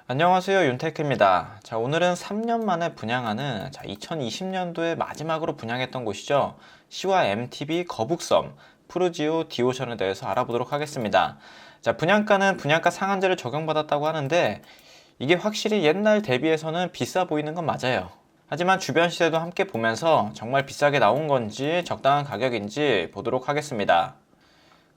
안녕하세요, 윤테크입니다. 자, 오늘은 3년 만에 분양하는 2020년도에 마지막으로 분양했던 곳이죠. 시와 MTB 거북섬 푸르지오 디오션에 대해서 알아보도록 하겠습니다. 자, 분양가는 분양가 상한제를 적용받았다고 하는데 이게 확실히 옛날 대비해서는 비싸 보이는 건 맞아요. 하지만 주변 시세도 함께 보면서 정말 비싸게 나온 건지 적당한 가격인지 보도록 하겠습니다.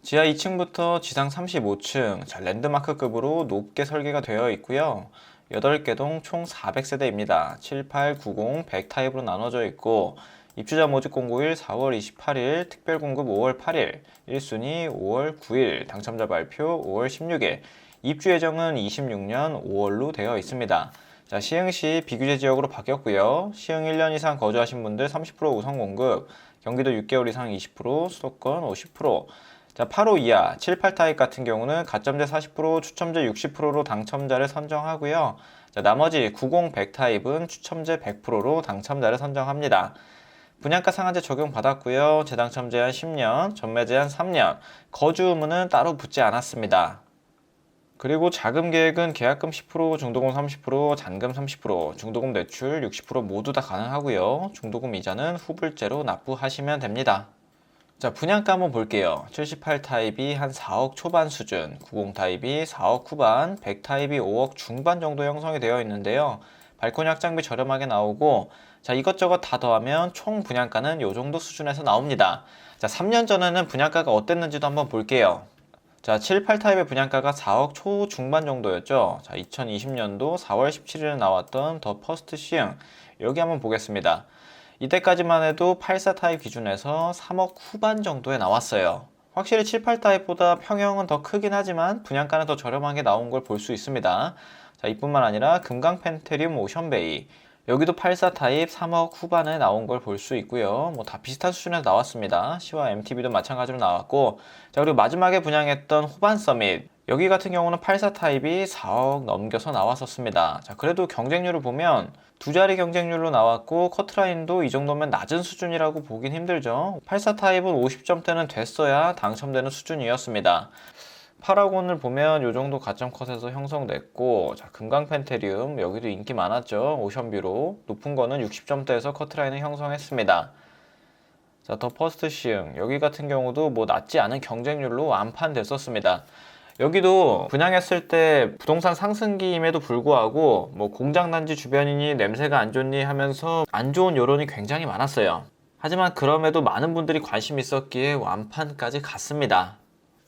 지하 2층부터 지상 35층, 랜드마크급으로 높게 설계가 되어 있고요. 8개 동 총 400세대입니다. 7, 8, 90, 100 타입으로 나눠져 있고 입주자 모집 공고일 4월 28일, 특별 공급 5월 8일, 1순위 5월 9일, 당첨자 발표 5월 16일, 입주 예정은 26년 5월로 되어 있습니다. 자, 시흥시 비규제 지역으로 바뀌었고요. 시흥 1년 이상 거주하신 분들 30% 우선 공급, 경기도 6개월 이상 20%, 수도권 50%. 자, 8호 이하 7, 8타입 같은 경우는 가점제 40%, 추첨제 60%로 당첨자를 선정하고요. 자, 나머지 90, 100타입은 추첨제 100%로 당첨자를 선정합니다. 분양가 상한제 적용받았고요. 재당첨 제한 10년, 전매 제한 3년, 거주 의무는 따로 붙지 않았습니다. 그리고 자금 계획은 계약금 10%, 중도금 30%, 잔금 30%, 중도금 대출 60% 모두 다 가능하고요. 중도금 이자는 후불제로 납부하시면 됩니다. 자, 분양가 한번 볼게요. 78 타입이 한 4억 초반 수준, 90 타입이 4억 후반, 100 타입이 5억 중반 정도 형성이 되어 있는데요. 발코니 확장비 저렴하게 나오고, 자, 이것저것 다 더하면 총 분양가는 이 정도 수준에서 나옵니다. 자, 3년 전에는 분양가가 어땠는지도 한번 볼게요. 자, 7, 8 타입의 분양가가 4억 초중반 정도였죠. 자, 2020년도 4월 17일에 나왔던 더 퍼스트 시흥, 여기 한번 보겠습니다. 이때까지만 해도 84 타입 기준에서 3억 후반 정도에 나왔어요. 확실히 7, 8 타입보다 평형은 더 크긴 하지만 분양가는 더 저렴하게 나온 걸 볼 수 있습니다. 자, 이뿐만 아니라 금강 펜테리움 오션베이, 여기도 84 타입 3억 후반에 나온 걸 볼 수 있고요. 뭐 다 비슷한 수준에서 나왔습니다. C와 MTB도 마찬가지로 나왔고, 자, 그리고 마지막에 분양했던 호반 서밋, 여기 같은 경우는 84 타입이 4억 넘겨서 나왔었습니다. 자, 그래도 경쟁률을 보면 두 자리 경쟁률로 나왔고 커트라인도 이 정도면 낮은 수준이라고 보긴 힘들죠. 84 타입은 50점대는 됐어야 당첨되는 수준이었습니다. 8학원을 보면 이 정도 가점 컷에서 형성됐고, 자, 금강 펜테리움 여기도 인기 많았죠. 오션뷰로 높은 거는 60점대에서 커트라인을 형성했습니다. 자, 더 퍼스트 시흥 여기 같은 경우도 뭐 낮지 않은 경쟁률로 완판됐었습니다. 여기도 분양했을 때 부동산 상승기임에도 불구하고 뭐 공장단지 주변이니 냄새가 안 좋니 하면서 안 좋은 여론이 굉장히 많았어요. 하지만 그럼에도 많은 분들이 관심 있었기에 완판까지 갔습니다.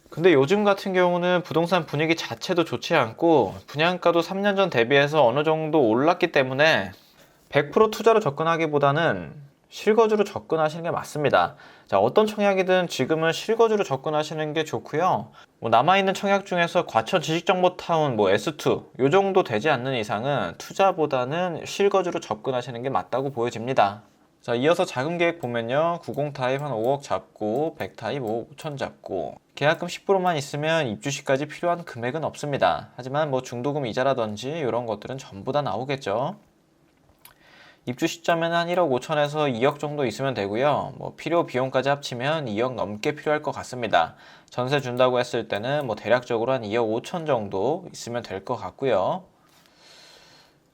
근데 요즘 같은 경우는 부동산 분위기 자체도 좋지 않고 분양가도 3년 전 대비해서 어느 정도 올랐기 때문에 100% 투자로 접근하기보다는 실거주로 접근하시는 게 맞습니다. 자, 어떤 청약이든 지금은 실거주로 접근하시는 게 좋고요. 뭐 남아있는 청약 중에서 과천 지식정보타운 뭐 S2 요 정도 되지 않는 이상은 투자보다는 실거주로 접근하시는 게 맞다고 보여집니다. 자, 이어서 자금 계획 보면요. 90 타입 한 5억 잡고 100 타입 5억 5천 잡고 계약금 10%만 있으면 입주 시까지 필요한 금액은 없습니다. 하지만 뭐 중도금 이자라든지 이런 것들은 전부 다 나오겠죠. 입주 시점에는 한 1억 5천에서 2억 정도 있으면 되고요. 뭐 필요 비용까지 합치면 2억 넘게 필요할 것 같습니다. 전세 준다고 했을 때는 뭐 대략적으로 한 2억 5천 정도 있으면 될 것 같고요.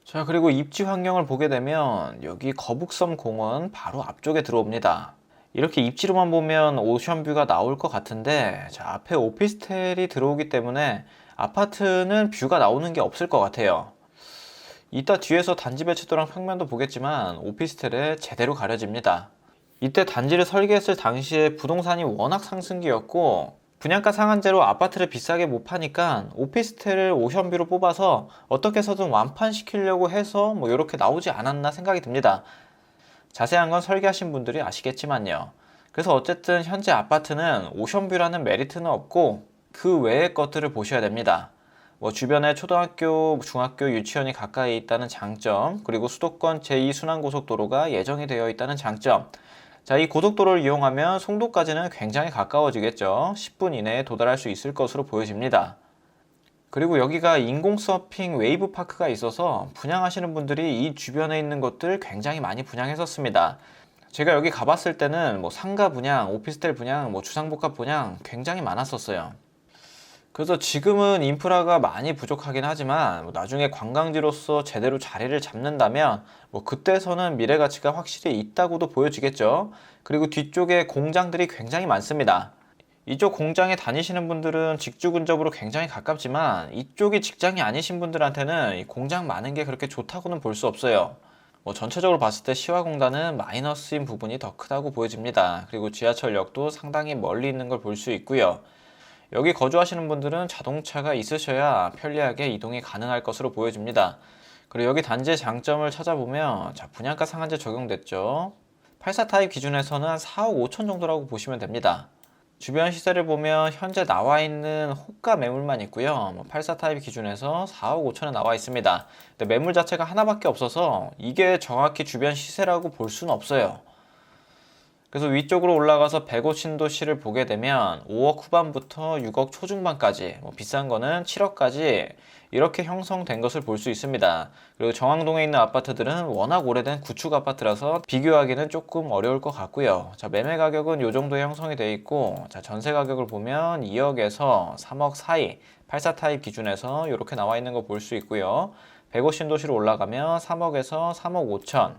자, 그리고 입지 환경을 보게 되면 여기 거북섬 공원 바로 앞쪽에 들어옵니다. 이렇게 입지로만 보면 오션뷰가 나올 것 같은데, 자, 앞에 오피스텔이 들어오기 때문에 아파트는 뷰가 나오는 게 없을 것 같아요. 이따 뒤에서 단지 배치도랑 평면도 보겠지만 오피스텔에 제대로 가려집니다. 이때 단지를 설계했을 당시에 부동산이 워낙 상승기였고 분양가 상한제로 아파트를 비싸게 못 파니까 오피스텔을 오션뷰로 뽑아서 어떻게 해서든 완판시키려고 해서 뭐 이렇게 나오지 않았나 생각이 듭니다. 자세한 건 설계하신 분들이 아시겠지만요. 그래서 어쨌든 현재 아파트는 오션뷰라는 메리트는 없고 그 외의 것들을 보셔야 됩니다. 뭐 주변에 초등학교, 중학교, 유치원이 가까이 있다는 장점, 그리고 수도권 제2순환고속도로가 예정이 되어 있다는 장점. 자, 이 고속도로를 이용하면 송도까지는 굉장히 가까워지겠죠. 10분 이내에 도달할 수 있을 것으로 보여집니다. 그리고 여기가 인공서핑 웨이브파크가 있어서 분양하시는 분들이 이 주변에 있는 것들 굉장히 많이 분양했었습니다. 제가 여기 가봤을 때는 뭐 상가 분양, 오피스텔 분양, 뭐 주상복합 분양 굉장히 많았었어요. 그래서 지금은 인프라가 많이 부족하긴 하지만 나중에 관광지로서 제대로 자리를 잡는다면 그때서는 미래 가치가 확실히 있다고도 보여지겠죠. 그리고 뒤쪽에 공장들이 굉장히 많습니다. 이쪽 공장에 다니시는 분들은 직주 근접으로 굉장히 가깝지만 이쪽이 직장이 아니신 분들한테는 이 공장 많은 게 그렇게 좋다고는 볼 수 없어요. 전체적으로 봤을 때 시화공단은 마이너스인 부분이 더 크다고 보여집니다. 그리고 지하철역도 상당히 멀리 있는 걸 볼 수 있고요. 여기 거주하시는 분들은 자동차가 있으셔야 편리하게 이동이 가능할 것으로 보여집니다. 그리고 여기 단지의 장점을 찾아보면 분양가 상한제 적용됐죠. 84 타입 기준에서는 한 4억 5천 정도라고 보시면 됩니다. 주변 시세를 보면 현재 나와 있는 호가 매물만 있고요. 84 타입 기준에서 4억 5천에 나와 있습니다. 근데 매물 자체가 하나밖에 없어서 이게 정확히 주변 시세라고 볼 수는 없어요. 그래서 위쪽으로 올라가서 105 신도시를 보게 되면 5억 후반부터 6억 초중반까지, 비싼 거는 7억까지 이렇게 형성된 것을 볼 수 있습니다. 그리고 정왕동에 있는 아파트들은 워낙 오래된 구축 아파트라서 비교하기는 조금 어려울 것 같고요. 자, 매매 가격은 이 정도에 형성이 되어 있고, 자, 전세 가격을 보면 2억에서 3억 사이, 84 타입 기준에서 이렇게 나와 있는 거 볼 수 있고요. 105 신도시로 올라가면 3억에서 3억 5천,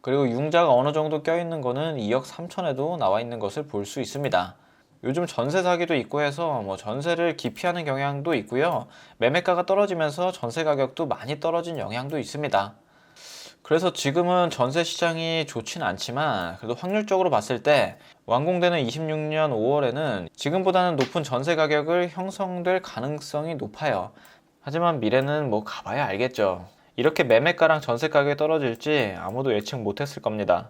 그리고 융자가 어느 정도 껴있는 거는 2억 3천에도 나와 있는 것을 볼 수 있습니다. 요즘 전세 사기도 있고 해서 전세를 기피하는 경향도 있고요. 매매가가 떨어지면서 전세 가격도 많이 떨어진 영향도 있습니다. 그래서 지금은 전세 시장이 좋진 않지만 그래도 확률적으로 봤을 때 완공되는 26년 5월에는 지금보다는 높은 전세 가격을 형성될 가능성이 높아요. 하지만 미래는 가봐야 알겠죠. 이렇게 매매가랑 전세 가격이 떨어질지 아무도 예측 못했을 겁니다.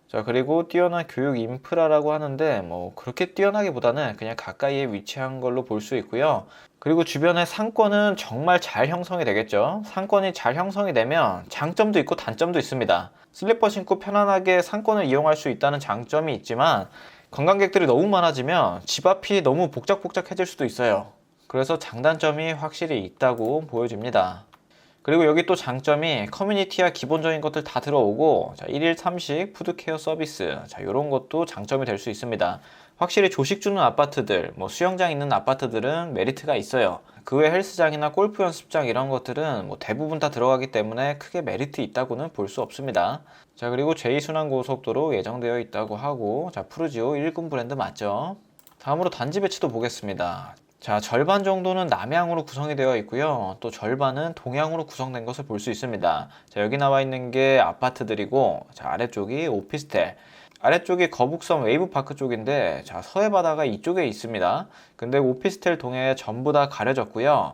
자, 그리고 뛰어난 교육 인프라라고 하는데 그렇게 뛰어나기보다는 그냥 가까이에 위치한 걸로 볼 수 있고요. 그리고 주변에 상권은 정말 잘 형성이 되겠죠. 상권이 잘 형성이 되면 장점도 있고 단점도 있습니다. 슬리퍼 신고 편안하게 상권을 이용할 수 있다는 장점이 있지만 관광객들이 너무 많아지면 집 앞이 너무 복작복작해질 수도 있어요. 그래서 장단점이 확실히 있다고 보여집니다. 그리고 여기 또 장점이 커뮤니티와 기본적인 것들 다 들어오고, 자, 1일 3식 푸드케어 서비스, 자, 이런 것도 장점이 될 수 있습니다. 확실히 조식 주는 아파트들, 수영장 있는 아파트들은 메리트가 있어요. 그 외 헬스장이나 골프 연습장 이런 것들은 대부분 다 들어가기 때문에 크게 메리트 있다고는 볼 수 없습니다. 자, 그리고 제2순환고속도로 예정되어 있다고 하고, 자, 푸르지오 1군 브랜드 맞죠? 다음으로 단지 배치도 보겠습니다. 자, 절반 정도는 남향으로 구성이 되어 있고요. 또 절반은 동향으로 구성된 것을 볼 수 있습니다. 자, 여기 나와 있는 게 아파트들이고, 자, 아래쪽이 오피스텔. 아래쪽이 거북섬 웨이브파크 쪽인데, 자, 서해바다가 이쪽에 있습니다. 근데 오피스텔 동해 전부 다 가려졌고요.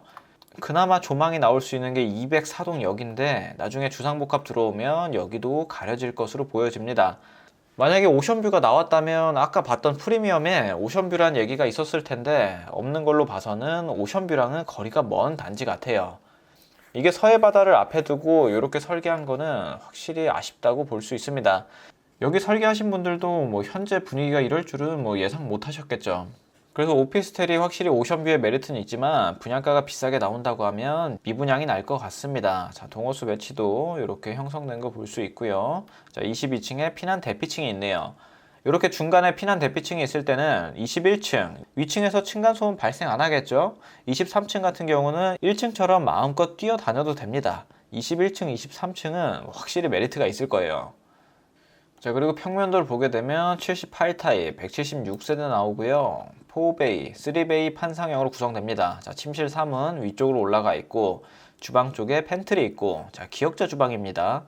그나마 조망이 나올 수 있는 게 204동 역인데, 나중에 주상복합 들어오면 여기도 가려질 것으로 보여집니다. 만약에 오션뷰가 나왔다면 아까 봤던 프리미엄에 오션뷰란 얘기가 있었을 텐데 없는 걸로 봐서는 오션뷰랑은 거리가 먼 단지 같아요. 이게 서해바다를 앞에 두고 이렇게 설계한 거는 확실히 아쉽다고 볼 수 있습니다. 여기 설계하신 분들도 현재 분위기가 이럴 줄은 예상 못 하셨겠죠. 그래서 오피스텔이 확실히 오션뷰의 메리트는 있지만 분양가가 비싸게 나온다고 하면 미분양이 날 것 같습니다. 자, 동호수 배치도 이렇게 형성된 거 볼 수 있고요. 자, 22층에 피난 대피층이 있네요. 이렇게 중간에 피난 대피층이 있을 때는 21층, 위층에서 층간소음 발생 안 하겠죠? 23층 같은 경우는 1층처럼 마음껏 뛰어다녀도 됩니다. 21층, 23층은 확실히 메리트가 있을 거예요. 자, 그리고 평면도를 보게 되면 78 타입, 176세대 나오고요. 4베이, 3베이 판상형으로 구성됩니다. 자, 침실 3은 위쪽으로 올라가 있고 주방 쪽에 팬트리 있고, 자, 기역자 주방입니다.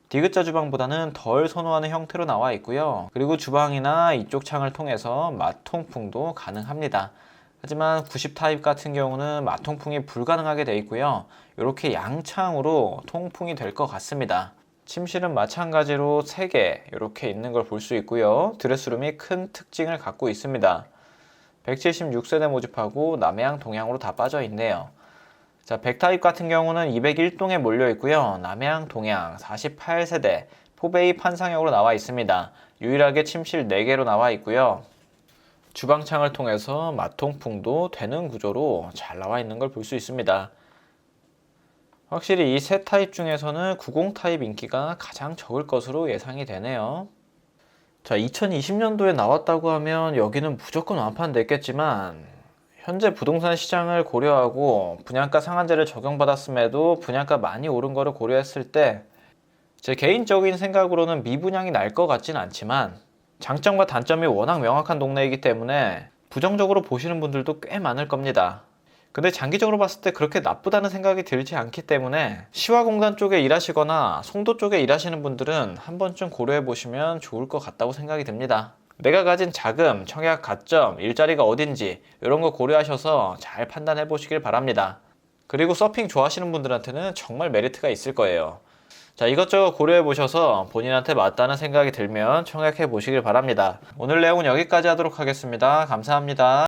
디귿자 주방보다는 덜 선호하는 형태로 나와 있고요. 그리고 주방이나 이쪽 창을 통해서 맛통풍도 가능합니다. 하지만 90 타입 같은 경우는 맛통풍이 불가능하게 되어 있고요. 이렇게 양창으로 통풍이 될 것 같습니다. 침실은 마찬가지로 3개 이렇게 있는 걸 볼 수 있고요. 드레스룸이 큰 특징을 갖고 있습니다. 176세대 모집하고 남향, 동향으로 다 빠져 있네요. 자, 100타입 같은 경우는 201동에 몰려 있고요. 남향, 동향 48세대 4베이 판상형으로 나와 있습니다. 유일하게 침실 4개로 나와 있고요. 주방창을 통해서 마통풍도 되는 구조로 잘 나와 있는 걸 볼 수 있습니다. 확실히 이 세 타입 중에서는 90 타입 인기가 가장 적을 것으로 예상이 되네요. 자, 2020년도에 나왔다고 하면 여기는 무조건 완판됐겠지만 현재 부동산 시장을 고려하고 분양가 상한제를 적용받았음에도 분양가 많이 오른 거를 고려했을 때 제 개인적인 생각으로는 미분양이 날 것 같진 않지만 장점과 단점이 워낙 명확한 동네이기 때문에 부정적으로 보시는 분들도 꽤 많을 겁니다. 근데 장기적으로 봤을 때 그렇게 나쁘다는 생각이 들지 않기 때문에 시화공단 쪽에 일하시거나 송도 쪽에 일하시는 분들은 한 번쯤 고려해 보시면 좋을 것 같다고 생각이 듭니다. 내가 가진 자금, 청약 가점, 일자리가 어딘지 이런 거 고려하셔서 잘 판단해 보시길 바랍니다. 그리고 서핑 좋아하시는 분들한테는 정말 메리트가 있을 거예요. 자, 이것저것 고려해 보셔서 본인한테 맞다는 생각이 들면 청약해 보시길 바랍니다. 오늘 내용은 여기까지 하도록 하겠습니다. 감사합니다.